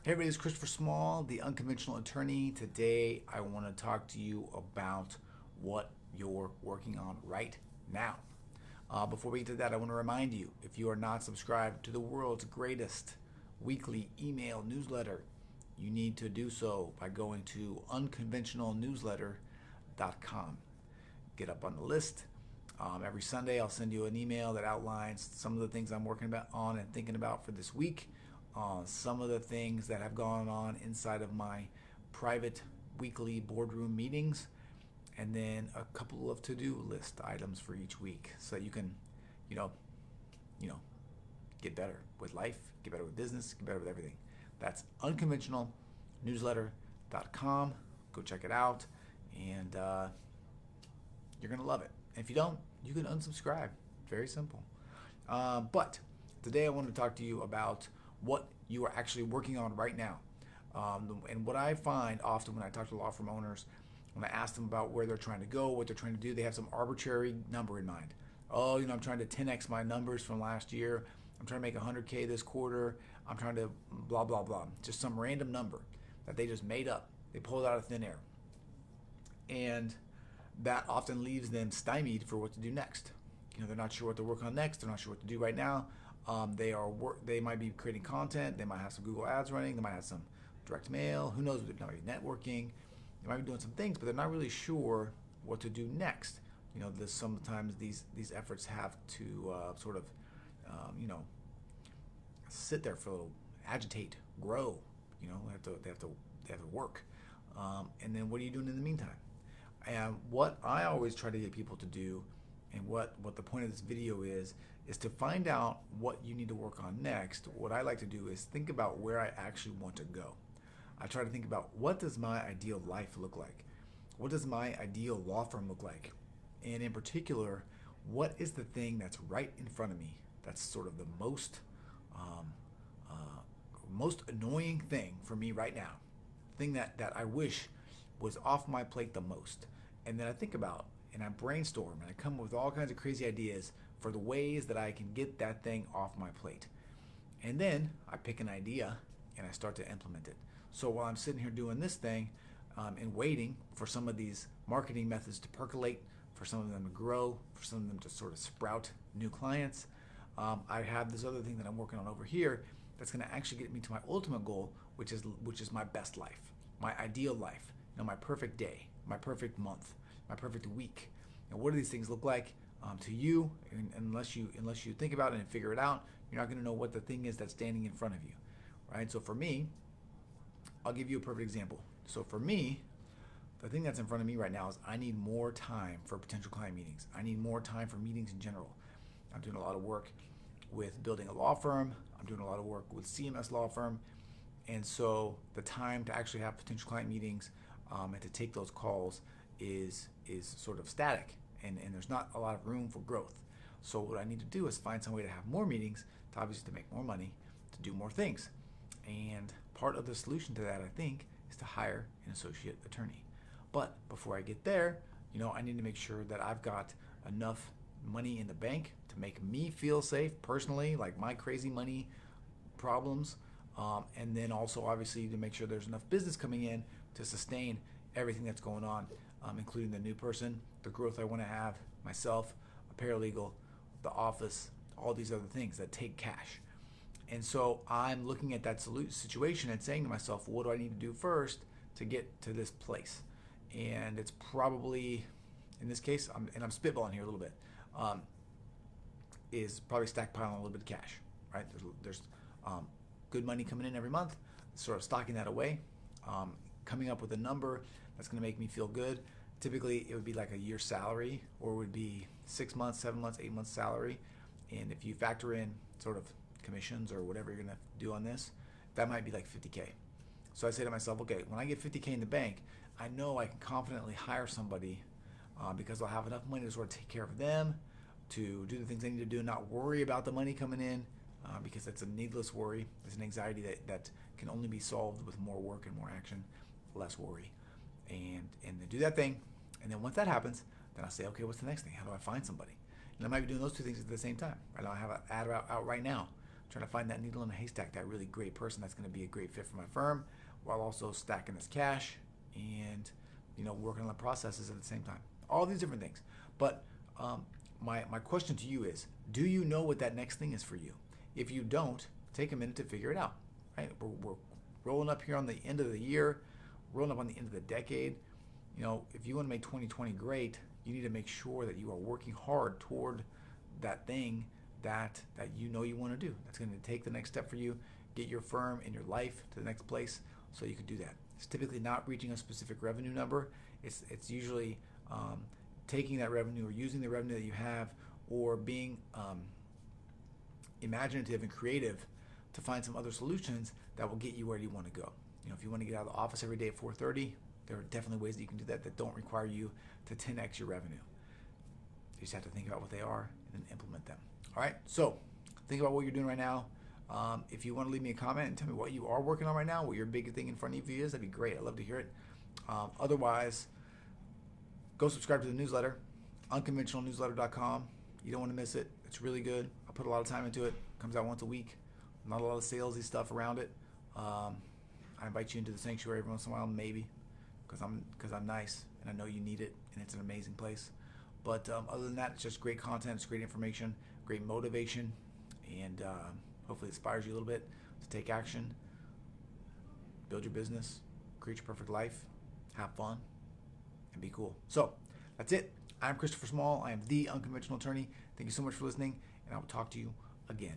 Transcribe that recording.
Hey everybody, it's Christopher Small, the Unconventional Attorney. Today I want to talk to you about what you're working on right now. Before we get to that, I want to remind you, if you are not subscribed to the world's greatest weekly email newsletter, you need to do so by going to unconventionalnewsletter.com. Get up on the list. Every Sunday I'll send you an email that outlines some of the things I'm working on and thinking about for this week. Some of the things that have gone on inside of my private weekly boardroom meetings, and then a couple of to-do list items for each week, so that you can, you know, you know, get better with life, get better with business, get better with everything. That's unconventionalnewsletter.com. Go check it out, and you're gonna love it. And if you don't, you can unsubscribe. Very simple. But today I want to talk to you about what you are actually working on right now. And what I find often when I talk to law firm owners, when I ask them about where they're trying to go, what they're trying to do, they have some arbitrary number in mind. Oh, I'm trying to 10x my numbers from last year. I'm trying to make 100K this quarter. I'm trying to blah, blah, blah. Just some random number that they just made up. They pulled out of thin air. And that often leaves them stymied for what to do next. They're not sure what to work on next. They're not sure what to do right now. They might be creating content. They might have some Google ads running. They might have some direct mail. Who knows? They might be networking. They might be doing some things, but they're not really sure what to do next. Sometimes these efforts have to sort of, sit there for a little, agitate, grow. They have to work. And then what are you doing in the meantime? And what I always try to get people to do, and what the point of this video is to find out what you need to work on next. What I like to do is think about where I actually want to go. I try to think about, what does my ideal life look like? What does my ideal law firm look like? And in particular, what is the thing that's right in front of me that's sort of the most annoying thing for me right now? The thing that I wish was off my plate the most. And then I think about, and I brainstorm, and I come up with all kinds of crazy ideas for the ways that I can get that thing off my plate. And then I pick an idea and I start to implement it. So while I'm sitting here doing this thing and waiting for some of these marketing methods to percolate, for some of them to grow, for some of them to sort of sprout new clients, I have this other thing that I'm working on over here that's going to actually get me to my ultimate goal, which is my best life, my ideal life, my perfect day, my perfect month, my perfect week. What do these things look like to you? And unless you think about it and figure it out, you're not going to know what the thing is that's standing in front of you, right? So for me, I'll give you a perfect example. So for me, the thing that's in front of me right now is I need more time for potential client meetings. I need more time for meetings in general. I'm doing a lot of work with building a law firm. I'm doing a lot of work with CMS law firm. And so the time to actually have potential client meetings and to take those calls is sort of static, and there's not a lot of room for growth. So what I need to do is find some way to have more meetings, to obviously to make more money, to do more things. And part of the solution to that, I think, is to hire an associate attorney. But before I get there, I need to make sure that I've got enough money in the bank to make me feel safe personally, like my crazy money problems, and then also obviously to make sure there's enough business coming in to sustain everything that's going on, including the new person, the growth I want to have, myself, a paralegal, the office, all these other things that take cash. And so I'm looking at that situation and saying to myself, what do I need to do first to get to this place? And it's probably, in this case, I'm spitballing here a little bit, is probably stockpiling a little bit of cash, right? There's good money coming in every month, sort of stocking that away, coming up with a number that's going to make me feel good. Typically, it would be like a year's salary, or it would be 6 months, 7 months, 8 months salary. And if you factor in sort of commissions or whatever you're going to do on this, that might be like 50K. So I say to myself, okay, when I get 50K in the bank, I know I can confidently hire somebody because I'll have enough money to sort of take care of them, to do the things I need to do, not worry about the money coming in, because it's a needless worry. It's an anxiety that can only be solved with more work and more action, less worry. And then do that thing. And then once that happens, then I'll say, okay, what's the next thing? How do I find somebody? And I might be doing those two things at the same time. I have an ad out right now trying to find that needle in a haystack, that really great person that's going to be a great fit for my firm, while also stacking this cash and working on the processes at the same time. All these different things. But my question to you is, do you know what that next thing is for you? If you don't, take a minute to figure it out. Right? We're rolling up here on the end of the year, rolling up on the end of the decade. If you want to make 2020 great, you need to make sure that you are working hard toward that thing that you want to do. That's going to take the next step for you, get your firm and your life to the next place so you can do that. It's typically not reaching a specific revenue number. It's usually taking that revenue or using the revenue that you have, or being imaginative and creative to find some other solutions that will get you where you want to go. If you want to get out of the office every day at 4:30, there are definitely ways that you can do that don't require you to 10x your revenue. You just have to think about what they are and then implement them. All right, so think about what you're doing right now. If you want to leave me a comment and tell me what you are working on right now, what your big thing in front of you is, that'd be great. I'd love to hear it. Otherwise, go subscribe to the newsletter, unconventionalnewsletter.com. You don't want to miss it. It's really good. I put a lot of time into it. It comes out once a week. Not a lot of salesy stuff around it. I invite you into the sanctuary every once in a while, maybe, because I'm nice and I know you need it, and it's an amazing place. But other than that, it's just great content. It's great information, great motivation, and hopefully it inspires you a little bit to take action, build your business, create your perfect life, have fun, and be cool. So that's it. I'm Christopher Small. I am the Unconventional Attorney. Thank you so much for listening, and I will talk to you again